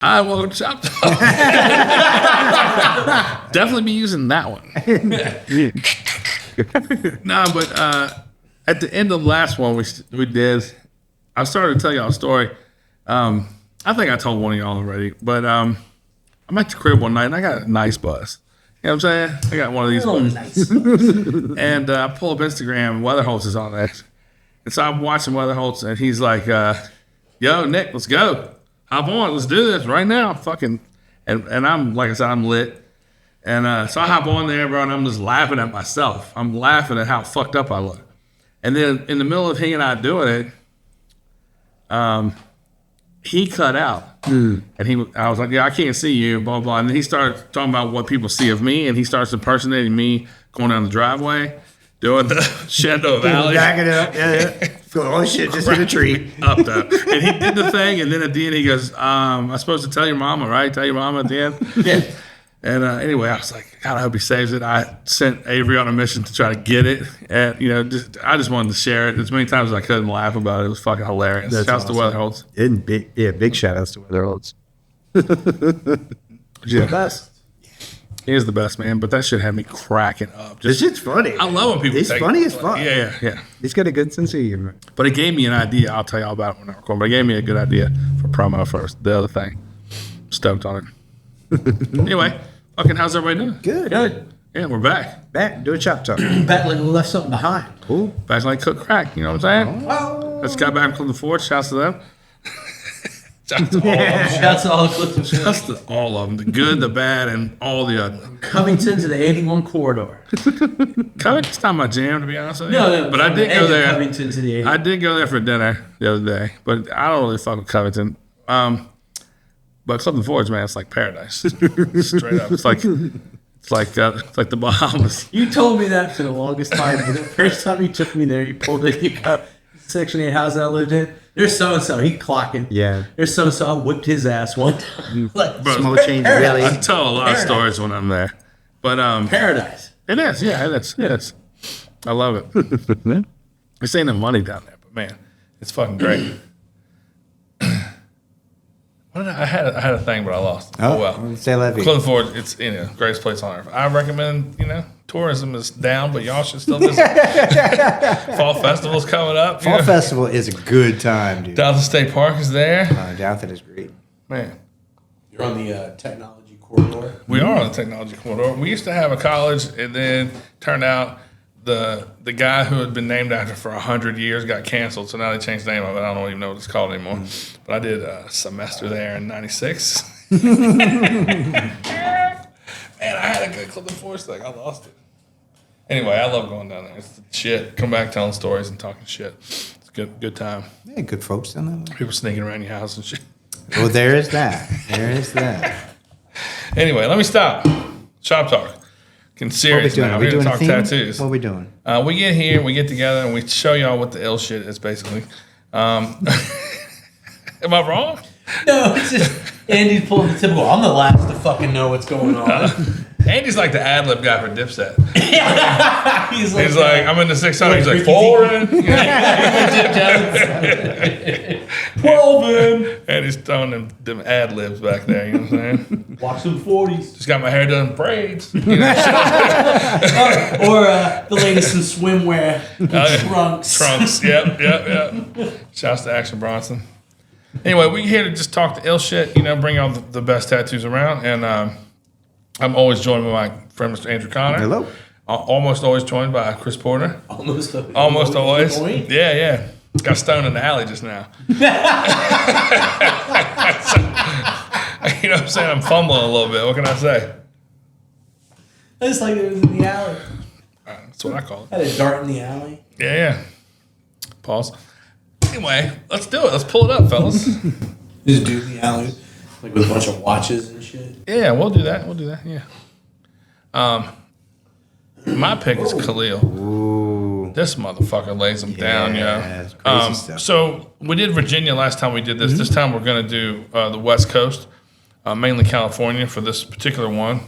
I welcome to Shop Talk. Definitely be using that one. No, but at the end of the last one we did, I started to tell y'all a story. I think I told one of y'all already, but I'm at the crib one night and I got a nice buzz. You know what I'm saying? I got one of these buzzes. Nice. And I pull up Instagram and Weatherholtz is on there. And so I'm watching Weatherholtz and he's like, yo, Nick, let's go. Hop on, let's do this right now. Fucking, and I'm, like I said, I'm lit. And so I hop on there, bro, and I'm just laughing at myself. I'm laughing at how fucked up I look. And then in the middle of he and I doing it, he cut out. And I was like, yeah, I can't see you, blah, blah. And then he started talking about what people see of me, and he starts impersonating me going down the driveway, doing the Shenandoah Valley. Backing it up, yeah. Oh shit, just hit a tree. Up there. And he did the thing, and then at the end he goes, I'm supposed to tell your mama, right? Tell your mama at the end? Yeah. And anyway, I was like, God, I hope he saves it. I sent Avery on a mission to try to get it. And, I just wanted to share it as many times as I could and laugh about it. It was fucking hilarious. Shouts to Weatherholtz. Big shout outs to Weatherholtz. Yeah. The best. He is the best, man. But that shit had me cracking up. This shit's funny. I love when people It's take funny it. as fuck. Yeah. He's got a good sense of humor. But it gave me an idea. I'll tell y'all about it when I record. But it gave me a good idea for promo first. The other thing. Stoked on it. Anyway. Fucking, how's everybody doing? Good. Yeah, we're back. Back, do a chop talk. Back like we left something behind. Cool. Back like cook crack, you know what I'm saying? Let's Scott Baer from the Ford. Shouts to them. Shouts to all of them. Shouts to all the Clifton. Shouts to all of them. The good, the bad, and all the ugly. Covington to the 81 corridor. Covington's not my jam, to be honest with you. No, but I did go there. Covington to the 81. I did go there for dinner the other day, but I don't really fuck with Covington. But Clifton Forge, man, it's like paradise. Straight up. It's like the Bahamas. You told me that for the longest time. But the first time you took me there, you pulled in, you got Section 8 house that I lived in. There's so-and-so, he clocking. Yeah. There's so-and-so, I whipped his ass one time. Like, Bro, Smoke change really. I tell a lot of stories when I'm there. But paradise. it is, yeah, it is. I love it. This ain't no money down there, but man, it's fucking great. I had a thing, but I lost. Oh well. Say la vie. Clifton Forge, it's greatest place on earth. I recommend. Tourism is down, but y'all should still visit. Fall festival's coming up. Fall Festival is a good time, dude. Dalton State Park is there. Dalton is great. Man, You're on the technology corridor. we are on the technology corridor. We used to have a college, and then turned out the guy who had been named after for 100 years got canceled, so now they changed the name of it. I don't even know what it's called anymore. But I did a semester there in '96. Man, I had a good Clifton Forge thing. I lost it. Anyway, I love going down there. It's the shit. Come back telling stories and talking shit. It's a good time. Yeah, good folks down there. People sneaking around your house and shit. Well, there is that. There is that. Anyway, let me stop. Shop talk. Getting serious now. We're going to talk tattoos. What are we doing? We get here, we get together, and we show y'all what the ill shit is, basically. Am I wrong? No, it's just Andy's pulling the typical. I'm the last to fucking know what's going on. Andy's like the ad-lib guy for Dipset. He's He's like, I'm in the 600. He's like, Ricky foreign. 12 in. And he's throwing them ad-libs back there, you know what I'm saying? Watch some 40s. Just got my hair done in braids. You know? Or the latest in swimwear. Trunks. Trunks, yep. Shouts to Action Bronson. Anyway, we're here to just talk the ill shit, bring all the best tattoos around. And I'm always joined by my friend, Mr. Andrew Connor. Hello. Almost always joined by Chris Porter. Almost always. Yeah. Got stoned in the alley just now. You know what I'm saying? I'm fumbling a little bit. What can I say? It's like it was in the alley. That's what I call it. Had a dart in the alley. Yeah. Pause. Anyway, let's do it. Let's pull it up, fellas. This dude in the alley, like with a bunch of watches and shit. Yeah, we'll do that. Yeah. My pick is Khalil. Ooh. This motherfucker lays them down, that's crazy stuff. So we did Virginia last time we did this. This time we're going to do the West Coast, mainly California for this particular one.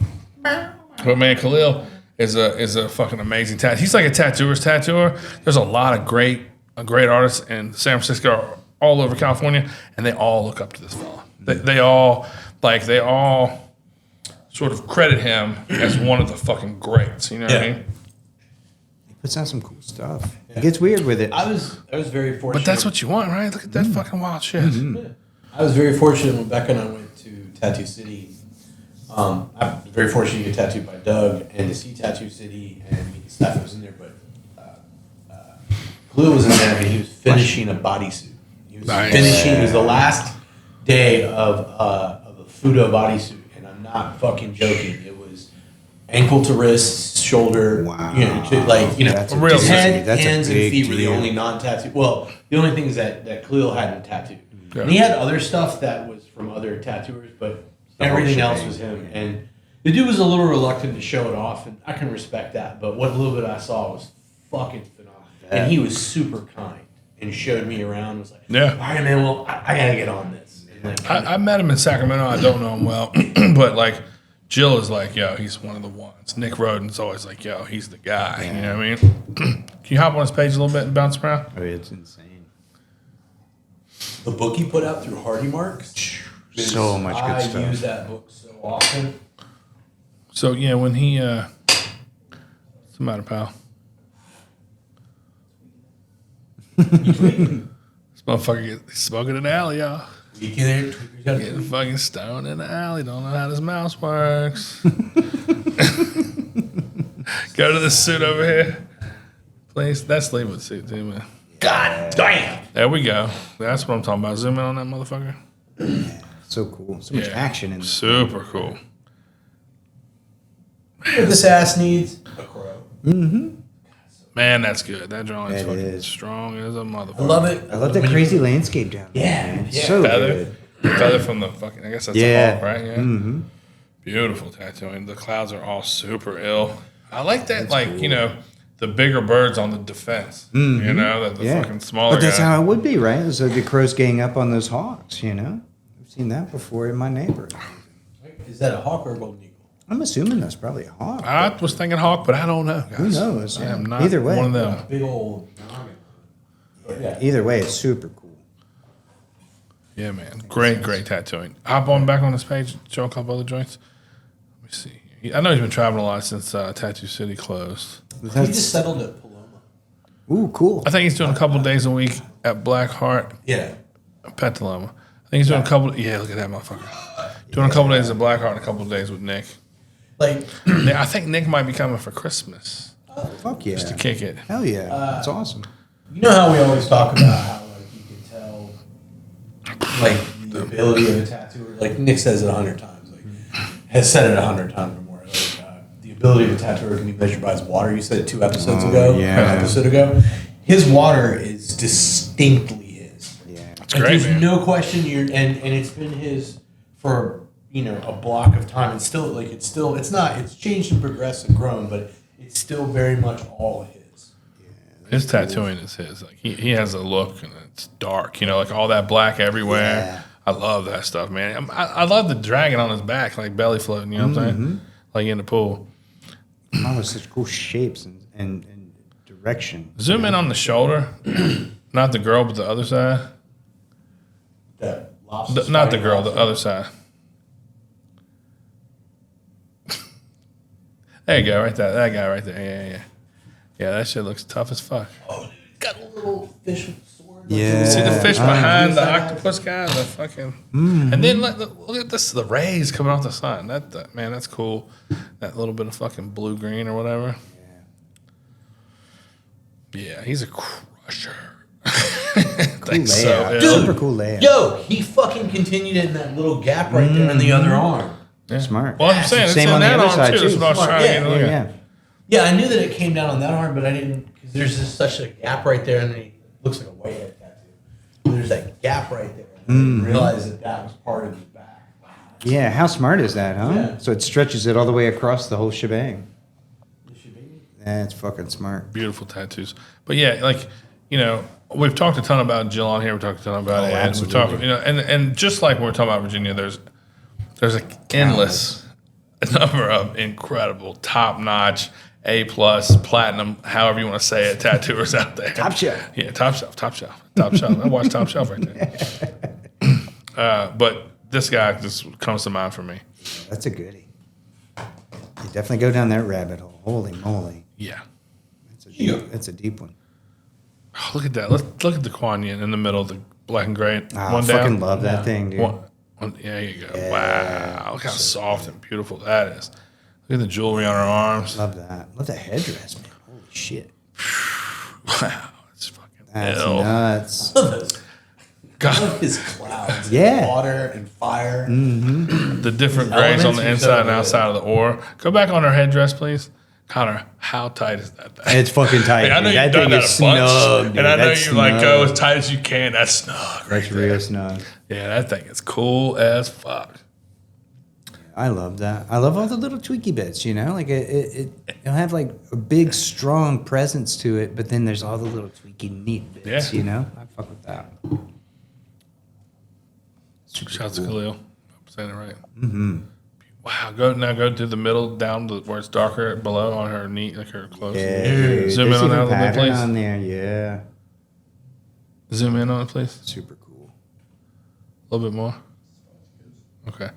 But man, Khalil is a fucking amazing tattoo. He's like a tattooer's tattooer. There's a lot of great artists in San Francisco, all over California, and they all look up to this fella. They all sort of credit him as one of the fucking greats. You know what I mean? He puts out some cool stuff. It gets weird with it. I was very fortunate. But that's what you want, right? Look at that fucking wild shit. I was very fortunate when Becca and I went to Tattoo City. I was very fortunate to get tattooed by Doug and to see Tattoo City and meet the staff that was in there. But Khalil was in there and he was finishing a bodysuit. He was finishing. It was the last day of a Fudo bodysuit, and I'm not fucking joking. It was ankle to wrist, shoulder. Wow. That's a real head, that's hands, and feet were the deal. only non-tattooed. Well, the only things that Khalil hadn't tattooed. Yeah. And he had other stuff that was from other tattooers, but everything else was him. And the dude was a little reluctant to show it off, and I can respect that. But what little bit I saw was fucking phenomenal. And he was super kind and showed me around. Was like, Yeah. all right, man, well, I gotta get on this. And like, I met him in Sacramento. I don't know him well, but like Jill is like, yo, he's one of the ones. Nick Roden's always like, yo, he's the guy. Yeah. You know what I mean? Can you hop on his page a little bit and bounce around? Oh, it's insane. the book he put out through Hardy Marks. So much good stuff. I use that book so often. So yeah, when he what's the matter, pal? This motherfucker get smoking in the alley, y'all. Getting fucking stoned in the alley. Don't know how this mouse works. Go to the suit over here. Please. That's Leewood suit too, man. God damn. There we go. That's what I'm talking about. Zoom in on that motherfucker. So cool. So much action in this. Super cool. What this ass needs? A crow. Man, that's good. That drawing's It fucking is. strong as a motherfucker. I love it. I love that crazy landscape down there. Yeah, man. It's yeah. so Feather. good. Feather from the fucking, I guess that's a Yeah. hawk, right? Yeah. Mm-hmm. Beautiful tattooing. The clouds are all super ill. I like that, you know, the bigger birds on the defense. Mm-hmm. You know, that the Yeah. fucking smaller But that's guy. how it would be, right? So the crows gang up on those hawks, you know? I've seen that before in my neighborhood. Is that a hawk or a golden eagle? I'm assuming that's probably a hawk. I was thinking hawk, but I don't know, guys. Who knows? I am not Either way. one of them. Big old noggin. Yeah. Either way, it's super cool. Yeah, man. Great tattooing. Hop on back on this page, show a couple other joints. Let me see. I know he's been traveling a lot since Tattoo City closed. He just settled at Paloma. Ooh, cool. I think he's doing a couple days a week at Black Heart, Yeah. Petaluma. I think he's doing a couple. Yeah, look at that motherfucker. Doing a couple days at Black Heart and a couple days with Nick. Like, I think Nick might be coming for Christmas Fuck yeah. just to kick it. Hell yeah. That's awesome. you know how we always talk about how, like, you can tell, like, the ability of a tattooer? Like, Nick says it 100 times. Like, has said it 100 times or more. Like, the ability of a tattooer can be measured by his water. You said it 2 episodes ago. yeah. An episode ago. His water is distinctly his. Yeah. It's Like, great, there's man. no question and it's been his for, you know, a block of time. It's still like it's changed and progressed and grown, but it's still very much all his. His tattooing is his. Like he has a look and it's dark. You know, like all that black everywhere. Yeah. I love that stuff, man. I love the dragon on his back, like belly floating. You know what I'm saying? Like in the pool. Mine was such cool shapes and direction. Zoom in on the shoulder, not the girl, but the other side. That lobster Not the spider girl, the lobster. other side. There you go, right there. That guy right there. Yeah. Yeah, that shit looks tough as fuck. Oh, dude, he's got a little fish with a sword. Yeah. See the fish behind the Yeah. octopus guy, the fucking, and then look at this, the rays coming off the sun. That man, that's cool. That little bit of fucking blue green or whatever. Yeah, he's a crusher. Thanks, so layout. ill. Super cool layout. Yo, he fucking continued it in that little gap right there in the other arm. Yeah. Smart. Well, I'm saying it's Same in on the that other arm side, too. That's too. what I was Smart. trying to Yeah, get. Look at. Yeah. Yeah, I knew that it came down on that arm, but I didn't, because there's just such a gap right there, and then he looks like a whitehead tattoo. There's that gap right there. I didn't realize that was part of his back. Wow. Yeah, how smart is that, huh? Yeah. So it stretches it all the way across the whole shebang. This should be- That's fucking smart. Beautiful tattoos. But yeah, like, you know, we've talked a ton about Jill on here. We talked a ton about Ed. We talked, you know, and just like when we're talking about Virginia, there's an endless number of incredible, top notch, A+, platinum, however you want to say it, tattooers out there. Top shelf. Yeah, top shelf. I watch Top Shelf right there. But this guy just comes to mind for me. That's a goodie. You definitely go down that rabbit hole. Holy moly. Yeah. That's a deep one. Oh, look at that. Let's look at the Kuan Yin in the middle, the black and gray. I fucking love that thing, dude. There you go. Yeah. Wow. Look how soft and beautiful that is. Look at the jewelry on her arms. Love that. Love that headdress, man. Holy shit. Wow. It's fucking That's ill. nuts. God. His clouds. Yeah. Water and fire. The different grays on the inside and outside of the ore. Go back on her headdress, please. Connor, how tight is that thing? It's fucking tight. I know dude. you've That done thing that is a bunch, snug, dude. and I know That's you like go snug. as tight as you can. That's snug. That's real snug. Yeah, that thing is cool as fuck. I love that. I love all the little tweaky bits, you know? Like, it'll have, like, a big, strong presence to it, but then there's all the little tweaky, neat bits, you know? I fuck with that. Shouts to Khalil. I'm saying it right. Mm-hmm. Wow, go to the middle, down to where it's darker below on her knee, like her clothes. Yeah. Zoom in on that a little bit, please. On there, yeah. Zoom in on it, please. Super cool. A little bit more. Okay.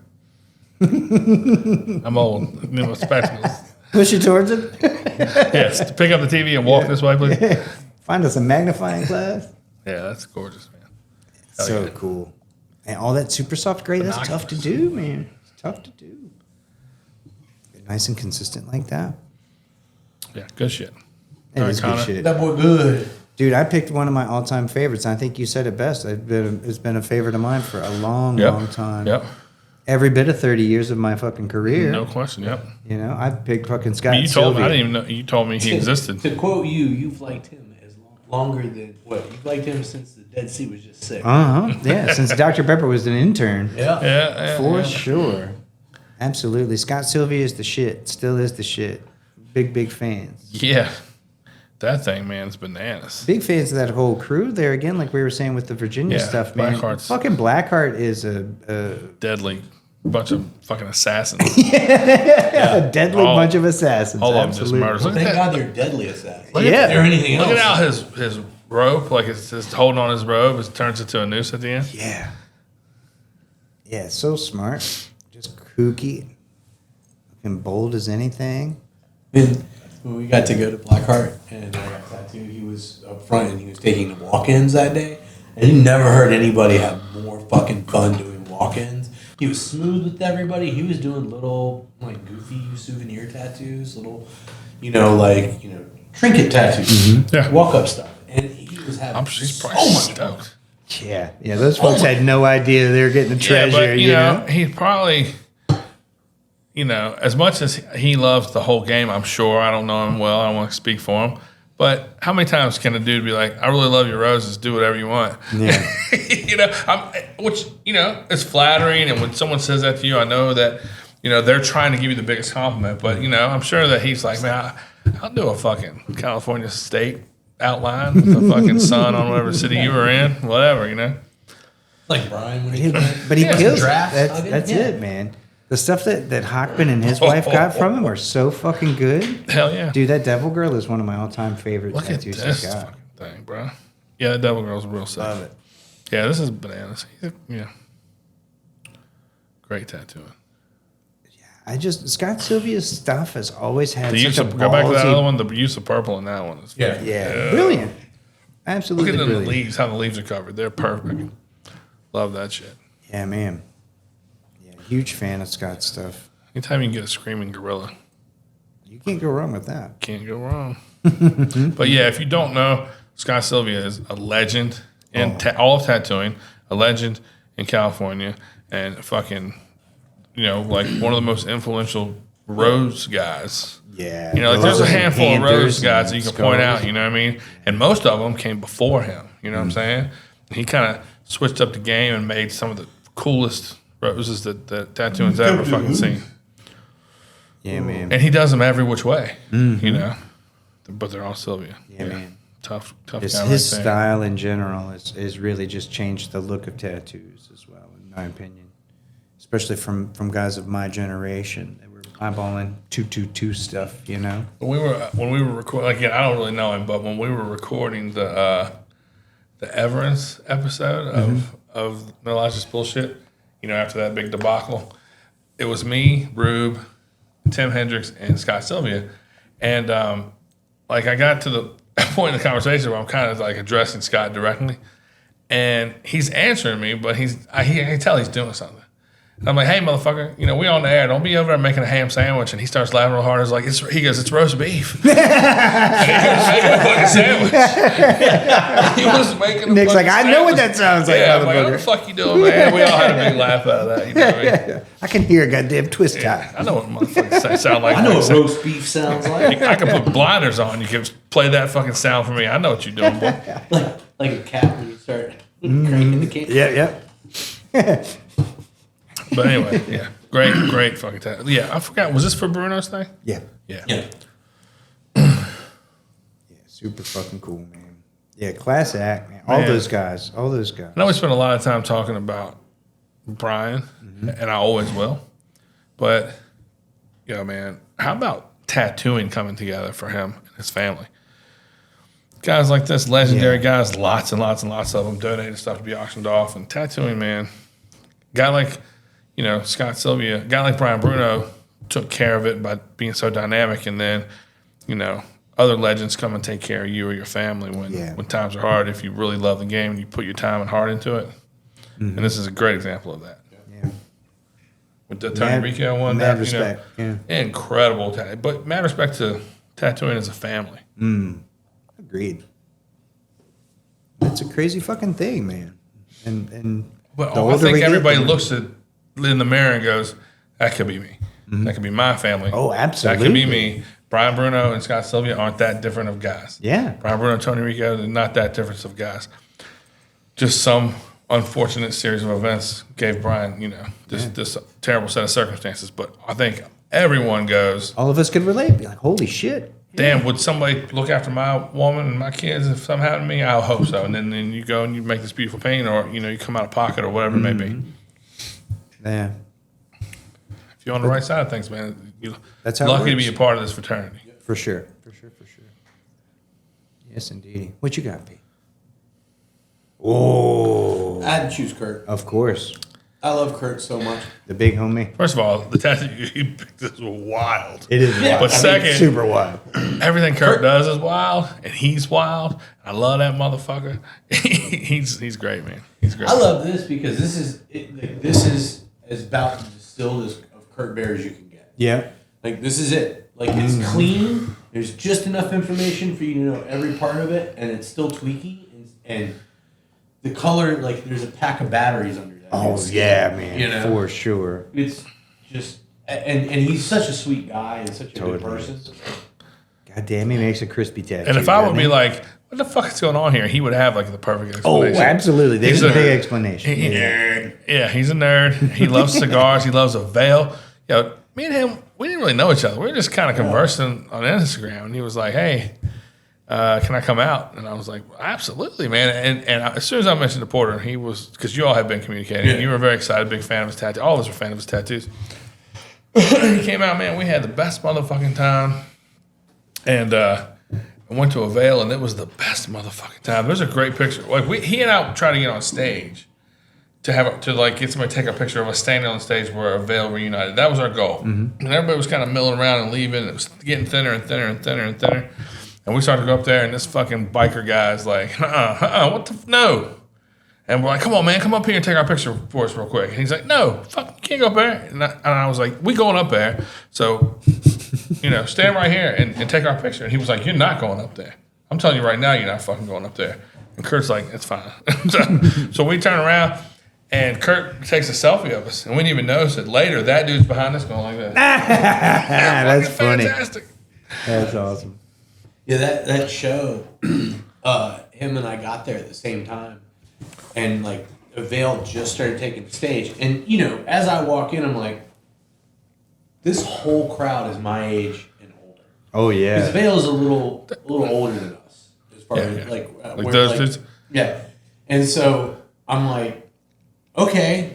I'm old. I need my spectacles. Push it towards it. Yes, pick up the TV and walk this way, please. Find us a magnifying glass. Yeah, that's gorgeous, man. So cool. And all that super soft gray, that's tough to do, man. It's tough to do. Nice and consistent like that. Yeah, good shit. It is good shit. That boy good. Dude, I picked one of my all-time favorites. And I think you said it best. It's been a favorite of mine for a long, long time. Yep. Every bit of 30 years of my fucking career. No question. Yep. You know, I picked fucking Scott You told me. Sylvia. I didn't even know. You told me he existed. To quote you, you've liked him as longer than what? You've liked him since the Dead Sea was just sick. Yeah, since Dr. Pepper was an intern. Yeah. For sure. Absolutely. Scott Sylvia is the shit. Still is the shit. Big fans. Yeah. That thing, man, is bananas. Big fans of that whole crew there again, like we were saying with the Virginia stuff, man. Blackheart's fucking Blackheart is a deadly bunch of fucking assassins. a deadly bunch of assassins. All of them just murders. Well, thank God they're deadly assassins. Yeah. They're anything else. Look at how his rope, like it's just holding on his robe, it turns into a noose at the end. Yeah. Yeah, so smart. Just kooky. Fucking bold as anything. And when we got to go to Blackheart and I got tattooed, he was up front and he was taking the walk-ins that day. And he never heard anybody have more fucking fun doing walk-ins. He was smooth with everybody. He was doing little, like, goofy souvenir tattoos, little, trinket tattoos. Yeah. Walk-up stuff. And he was having He's so probably much fun. stoked. Yeah. Yeah, those folks had no idea they were getting a treasure, but, you know? he probably, as much as he loves the whole game, I'm sure. I don't know him well. I don't want to speak for him. But how many times can a dude be like, I really love your roses, do whatever you want? Yeah. Which is flattering. And when someone says that to you, I know that, they're trying to give you the biggest compliment. But, I'm sure that he's like, man, I'll do a fucking California state outline with the fucking sun on whatever city you were in, whatever, Like Brian when he But he kills it. drafts. That's it, man. The stuff that Hockman and his wife got from him are so fucking good. Hell yeah. Dude, that Devil Girl is one of my all-time favorite Look at tattoos this he's got. fucking thing, bro. Yeah, the Devil Girl's real sick. Love it. Yeah, this is bananas. Yeah. Great tattooing. Scott Sylvia's stuff has always had The use such a of, go back to that ballsy- other one, the use of purple in that one is Yeah, brilliant. Absolutely Look at the brilliant. leaves, how the leaves are covered. They're perfect. Love that shit. Yeah, man. Yeah, huge fan of Scott's stuff. Anytime you can get a screaming gorilla, You can't go wrong with that. can't go wrong. But yeah, if you don't know, Scott Sylvia is a legend in all of tattooing, a legend in California, and fucking, like one of the most influential rose guys. Yeah. There's a handful of rose Panthers guys that and you can point out, skulls. you know what I mean? And most of them came before him, you know what I'm saying? He kind of switched up the game and made some of the coolest roses that tattooing's ever fucking seen. Yeah, man. And he does them every which way, but they're all Sylvia. Yeah, man. Tough His guy right there. style in general is really just changed the look of tattoos as well, in my opinion. Especially from guys of my generation that were eyeballing 222 stuff, When we were recording, again, I don't really know him, but when we were recording the Everence episode of No Logic's Bullshit, after that big debacle. It was me, Rube, Tim Hendricks, and Scott Sylvia. And I got to the point in the conversation where I'm kind of like addressing Scott directly. And he's answering me, but I can tell he's doing something. And I'm like, hey, motherfucker, we on the air. Don't be over there making a ham sandwich. And he starts laughing real hard. He goes, it's roast beef. And he was making a fucking sandwich. He was making a Nick's like, sandwich. I know what that sounds like, I'm like, what the fuck you doing, man? We all had a big laugh out of that. You know what I mean? I can hear a goddamn twist tie. I know what motherfuckers sound like. I know what roast beef sounds like. I can put blinders on. You can play that fucking sound for me. I know what you're doing, boy. like a cat when you start cranking the can. Yeah. But anyway, yeah. Great fucking time. Yeah, I forgot. Was this for Bruno's thing? Yeah. Yeah. Yeah, super fucking cool, man. Yeah, class act, man. All those guys. I know we spent a lot of time talking about Brian, and I always will. But, man, how about tattooing coming together for him and his family? Guys like this, legendary guys, lots and lots and lots of them donated stuff to be auctioned off. And tattooing, man, guy like, Scott Sylvia, guy like Brian Bruno took care of it by being so dynamic. And then, other legends come and take care of you or your family when times are hard. If you really love the game and you put your time and heart into it. And this is a great example of that. Yeah. With the Tony Rico one, mad respect. Incredible. But mad respect to tattooing as a family. Agreed. It's a crazy fucking thing, man. But I think everybody looks in the mirror and goes, that could be me. That could be my family. Oh, absolutely. That could be me. Brian Bruno and Scott Sylvia aren't that different of guys. Yeah. Brian Bruno and Tony Rico are not that different of guys. Just some unfortunate series of events gave Brian, this terrible set of circumstances. But I think everyone goes, all of us can relate. Be like, holy shit. Damn, would somebody look after my woman and my kids if something happened to me? I hope so. And then you go and you make this beautiful painting, or you come out of pocket or whatever it may be. Yeah. If you're on the right side of things, man, you're That's how lucky to be a part of this fraternity. For sure. Yes, indeed. What you got, P? Oh, I had to choose Kurt. of course. I love Kurt so much. The big homie. First of all, the tattoo you picked is wild. It is wild. But second, super wild. everything Kurt does is wild, and he's wild. I love that motherfucker. he's great, man. He's great. I love this because this is as about as distilled of Kurt Baer as you can get. Yeah. This is it. It's clean. There's just enough information for you to know every part of it, and it's still tweaky. And the color, there's a pack of batteries under that. Oh, yeah, man. For sure. It's just, and he's such a sweet guy and such a good person. God damn, he makes a crispy tattoo. And if I would be like, what the fuck is going on here? He would have the perfect explanation. Oh, absolutely. There's a big explanation. He's a nerd. He loves cigars. He loves a veil. Me and him, we didn't really know each other. We were just kind of conversing on Instagram. And he was like, hey, can I come out? And I was like, absolutely, man. And as soon as I mentioned to Porter, he was, because you all have been communicating. And you were very excited, big fan of his tattoo. All of us were fan of his tattoos. He came out, man. We had the best motherfucking time. And I went to a veil, and it was the best motherfucking time. There's a great picture. He and I tried to get on stage to get somebody to take a picture of us standing on stage where a veil reunited. That was our goal. And everybody was kind of milling around and leaving. It was getting thinner and thinner and thinner and thinner. And we started to go up there, and this fucking biker guy's like, what the no. And we're like, come on, man, come up here and take our picture for us real quick. And he's like, no, fuck, you can't go up there. And I was like, we going up there. So, stand right here and take our picture. And he was like, you're not going up there. I'm telling you right now, you're not fucking going up there. And Kurt's like, it's fine. so we turn around, and Kurt takes a selfie of us. And we didn't even notice it. Later, that dude's behind us going like that. That's funny. Fantastic. That's awesome. Yeah, that show, him and I got there at the same time. And, a veil just started taking the stage. And, as I walk in, I'm like, this whole crowd is my age and older. Oh, yeah. Because Veil is a little older than us. As far as, those dudes? Yeah. And so, I'm like, okay,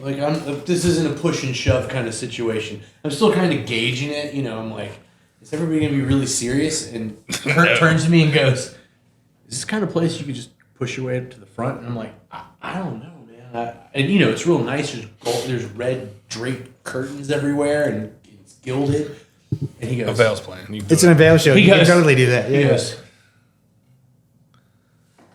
this isn't a push and shove kind of situation. I'm still kind of gauging it. I'm like, is everybody going to be really serious? And Kurt turns to me and goes, is this kind of place you could just push your way up to the front? And I'm like, I don't know, man. And it's real nice. There's gold, there's red draped curtains everywhere, and it's gilded. And he goes, Avail's playing. It's an Avail show. You can totally do that. He goes,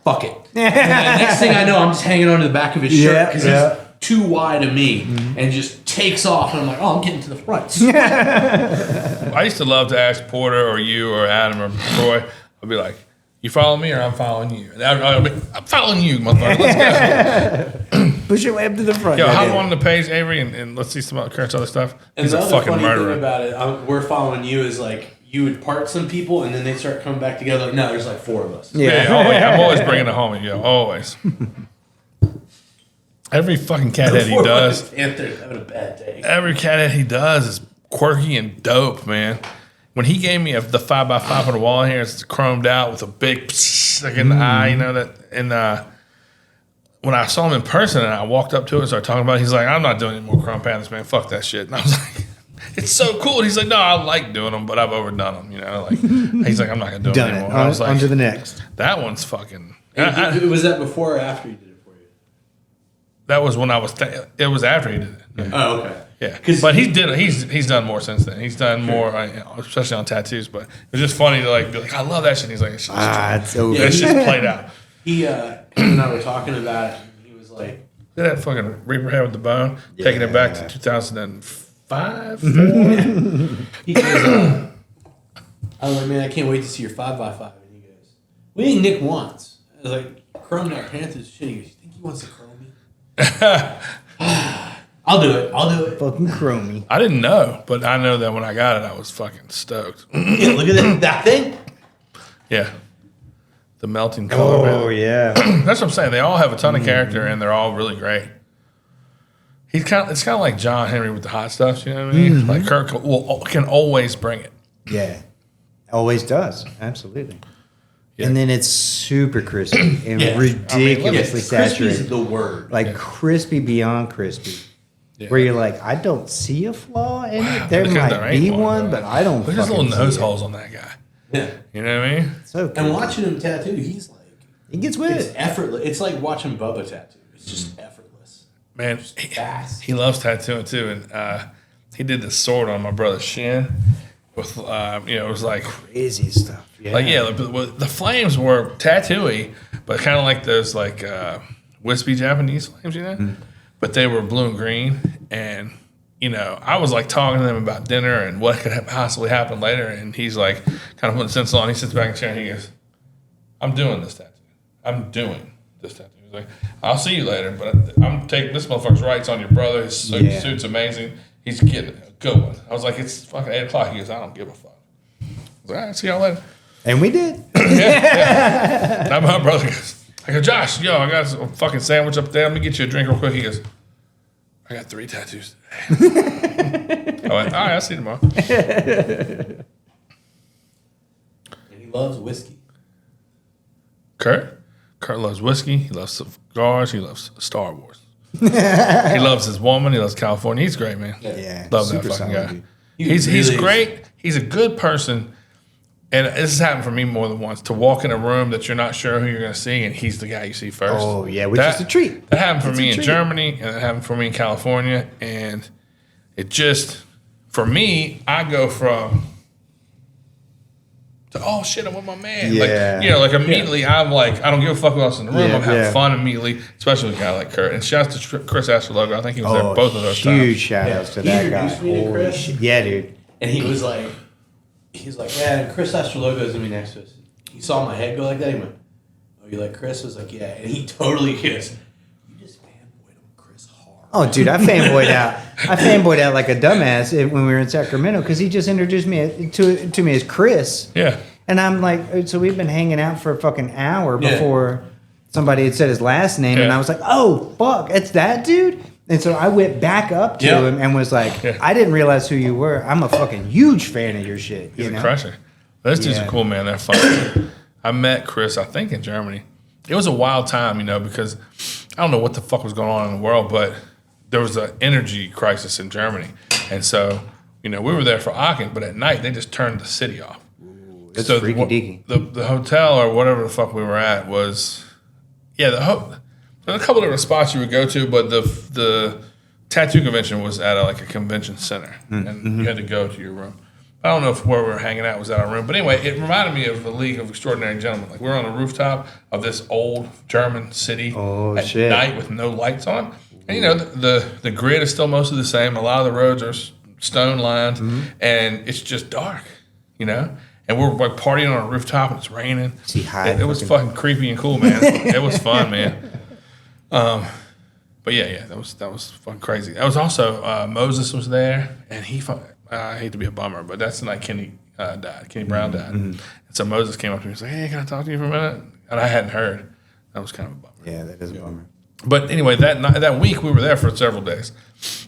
fuck it. And the next thing I know, I'm just hanging onto the back of his shirt because it's too wide of me, and just takes off. And I'm like, I'm getting to the front. I used to love to ask Porter or you or Adam or Troy. I'd be like, you follow me or I'm following you? And I'd be, I'm following you, motherfucker. Let's go. Push your way up to the front. Yo, hop on the page, Avery, and let's see some Kurt's other stuff. He's and a the fucking other funny murderer. thing about it, we're following you is like, you would part some people and then they start coming back together. Like, no, there's like 4 of us. Yeah, I'm always bringing a homie, yo, always. Every fucking cathead he does. Panthers having a bad day. Every cathead he does is quirky and dope, man. When he gave me the 5x5 on the wall here, it's chromed out with a big like in the eye, that. And when I saw him in person and I walked up to it and started talking about it, he's like, I'm not doing any more Chrome Panthers, man. Fuck that shit. And I was like, it's so cool. And he's like, no, I like doing them, but I've overdone them. Like he's like, I'm not gonna do them anymore. I was like, on to the next. That one's fucking. Was that before or after he did it for you? That was when I was. It was after he did it. Yeah. Oh, okay. Yeah, but he's done more since then. He's done more, especially on tattoos. But it's just funny to be like, I love that shit. And he's like, it's over. It's just played out. He and I were talking about it. And he was like, Did that fucking Reaper head with the bone, taking it back to 2005. He goes, I was like, man, I can't wait to see your 5x5. And he goes, what do you think Nick wants? I was like, chrome that Panthers shit. He goes, you think he wants to chrome me? I'll do it. Fucking chromey. I didn't know, but I know that when I got it, I was fucking stoked. Yeah, look at that thing. Yeah. The melting color. Oh, yeah. That's what I'm saying. They all have a ton of character, and they're all really great. It's kind of like John Henry with the hot stuff, you know what I mean? Like Kurt can always bring it. Yeah. Always does. Absolutely. Yeah. And then it's super crispy and ridiculously saturated. Crispy is the word. Like crispy beyond crispy. Yeah. Where you're like, I don't see a flaw in it. There Look at might there be ain't one, but I don't Look at his little fucking nose see it. holes on that guy. Yeah. You know what I mean? So cool. And watching him tattoo, he's like, He gets with it's it. effortless. It's like watching Bubba tattoo. It's just effortless. Man, Fast. he loves tattooing too. And he did this sword on my brother's shin with, it was like, Crazy stuff. Yeah. the flames were tattooey, but kind of like those wispy Japanese flames, But they were blue and green, and I was like talking to them about dinner and what could possibly happen later, and he's like kind of putting stencil on. He sits back in the chair and he goes, "I'm doing this tattoo. I'm doing this tattoo." He's like, "I'll see you later, but I'm taking this motherfucker's rights on your brother. His suit's amazing. He's getting a good one." I was like, "It's fucking 8:00." He goes, "I don't give a fuck." I was like, "All right, see y'all later." And we did. yeah. Now my brother goes, I go, "Josh, I got a fucking sandwich up there. Let me get you a drink real quick." He goes, "I got 3 tattoos today." I went, "All right, I'll see you tomorrow." And he loves whiskey. Kurt loves whiskey. He loves cigars. He loves Star Wars. He loves his woman. He loves California. He's great, man. Yeah. Love that super fucking solid, guy. dude. He's great. He's a good person. And this has happened for me more than once, to walk in a room that you're not sure who you're going to see, and he's the guy you see first. Oh, yeah, which is a treat. That happened for It's me a in treat. Germany, and it happened for me in California. And it just, for me, I go from, to, oh shit, I'm with my man. Yeah. Like immediately I'm like, I don't give a fuck who else in the room. Yeah, I'm having yeah. fun immediately, especially with a guy like Kurt. And shouts to Chris Astrologo. I think he was there both of those huge times. shout outs to He that guy. introduced me to Holy Chris. shit. Yeah, dude. And he was like, yeah, Chris Astrologo's gonna be next to us. He saw my head go like that. He went, "Oh, you like Chris?" I was like, "Yeah." And he totally goes, "You just fanboyed on Chris hard." Oh, dude, I fanboyed out. I fanboyed out like a dumbass when we were in Sacramento because he just introduced me to me as Chris. Yeah. And I'm like, so we've been hanging out for a fucking hour before somebody had said his last name, and I was like, oh, fuck, it's that dude? And so I went back up to him and was like, I didn't realize who you were. I'm a fucking huge fan of your shit. He's a crusher. Those dudes are cool, man. They're fun. I met Chris, I think, in Germany. It was a wild time, because I don't know what the fuck was going on in the world, but there was an energy crisis in Germany. And so, we were there for Aachen, but at night they just turned the city off. That's freaky deaky. The hotel or whatever the fuck we were at was, the There's a couple different spots you would go to, but the tattoo convention was at a convention center, and you had to go to your room. I don't know if where we were hanging out was at our room, but anyway, it reminded me of the League of Extraordinary Gentlemen. Like, we're on the rooftop of this old German city at night with no lights on. And, you know, the grid is still mostly the same. A lot of the roads are stone lined, and it's just dark, you know? And we're like partying on a rooftop, and it's raining. It was fucking creepy and cool, man. It was fun, man. But yeah, that was fucking crazy. That was also Moses was there, and I hate to be a bummer, but that's the night Kenny died. Kenny Brown died. And so Moses came up to me and said, "Hey, can I talk to you for a minute?" And I hadn't heard. That was kind of a bummer. Yeah, that is a bummer. But anyway, that week we were there for several days,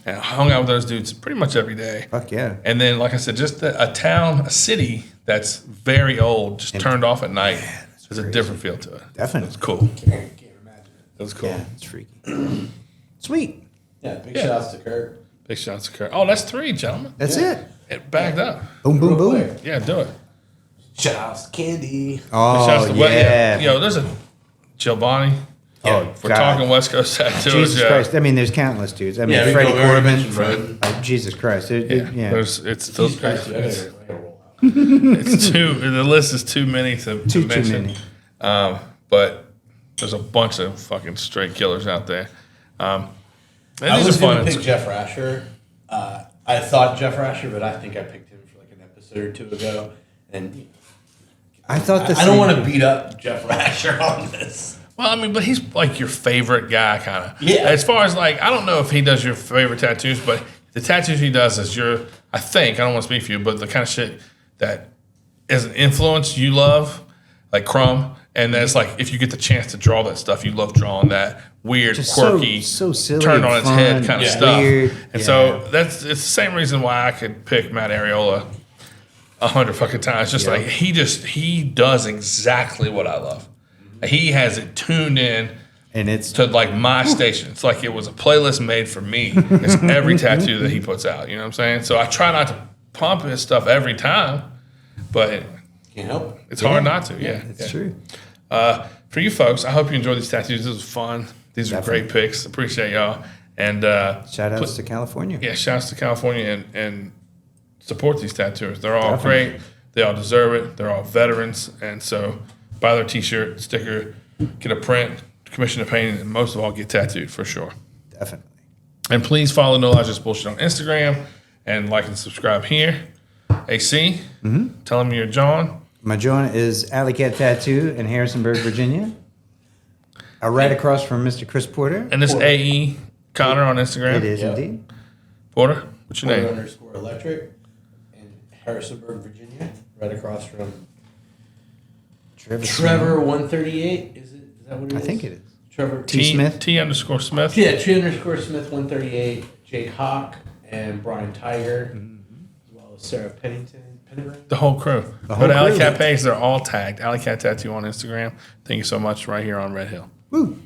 and I hung out with those dudes pretty much every day. Fuck yeah! And then, like I said, just a city that's very old, just turned off at night. Yeah, there's a different feel to it. Definitely, it's cool. Can't imagine it. It was cool. Yeah, it's freaky. Sweet. Yeah, big shouts to Kurt. Big shouts to Kurt. Oh, that's 3, gentlemen. That's it. It bagged up. Boom, boom, boom. Yeah, do it. Shouts to Candy. Oh, yeah. Yo, there's a Giovanni. Oh, if we're talking West Coast tattoos. Jesus Christ. I mean, there's countless dudes. I mean, Freddie Corbin. Jesus Christ. It's still crazy. It's It's too. The list is too many to mention. Too many. But there's a bunch of fucking straight killers out there. I was going to pick Jeff Rasher. I thought Jeff Rasher, but I think I picked him for like an episode or two ago. And I thought I don't want to beat up Jeff Rasher on this. Well, I mean, but he's like your favorite guy, kind of. Yeah. As far as like, I don't know if he does your favorite tattoos, but the tattoos he does is I think, I don't want to speak for you, but the kind of shit that is an influence you love, like Crumb. And that's like, if you get the chance to draw that stuff, you love drawing that weird, just quirky, so silly, turned on its head kind of stuff. Weird. And so it's the same reason why I could pick Matt Areola 100 fucking times. Just like he does exactly what I love. He has it tuned in, and it's to like my station. It's like it was a playlist made for me. It's every tattoo that he puts out. You know what I'm saying? So I try not to pump his stuff every time, but can't help it. It's hard not to. Yeah, it's true. For you folks, I hope you enjoyed these tattoos. This was fun. These are great picks. Appreciate y'all. And shout outs to California. Yeah, shout outs to California and support these tattooers. They're all great. They all deserve it. They're all veterans. And so buy their t-shirt, sticker, get a print, commission a painting, and most of all, get tattooed for sure. Definitely. And please follow No Lies Just Bullshit on Instagram and like and subscribe here. AC, tell them you're John. My John is Alley Cat Tattoo in Harrisonburg, Virginia. Right across from Mr. Chris Porter. And this AE Connor on Instagram. It is indeed. Porter, what's your name? _electric in Harrisonburg, Virginia. Right across from Trevor 138. Is that what it is? I think it is. Trevor T. Smith. T_Smith. Yeah, T_Smith 138. Jake Hawk and Brian Tiger, as well as Sarah Pennington. The whole crew. Go to Alley Cat page. They're all tagged. Alley Cat Tattoo on Instagram. Thank you so much. Right here on Red Hill. Woo.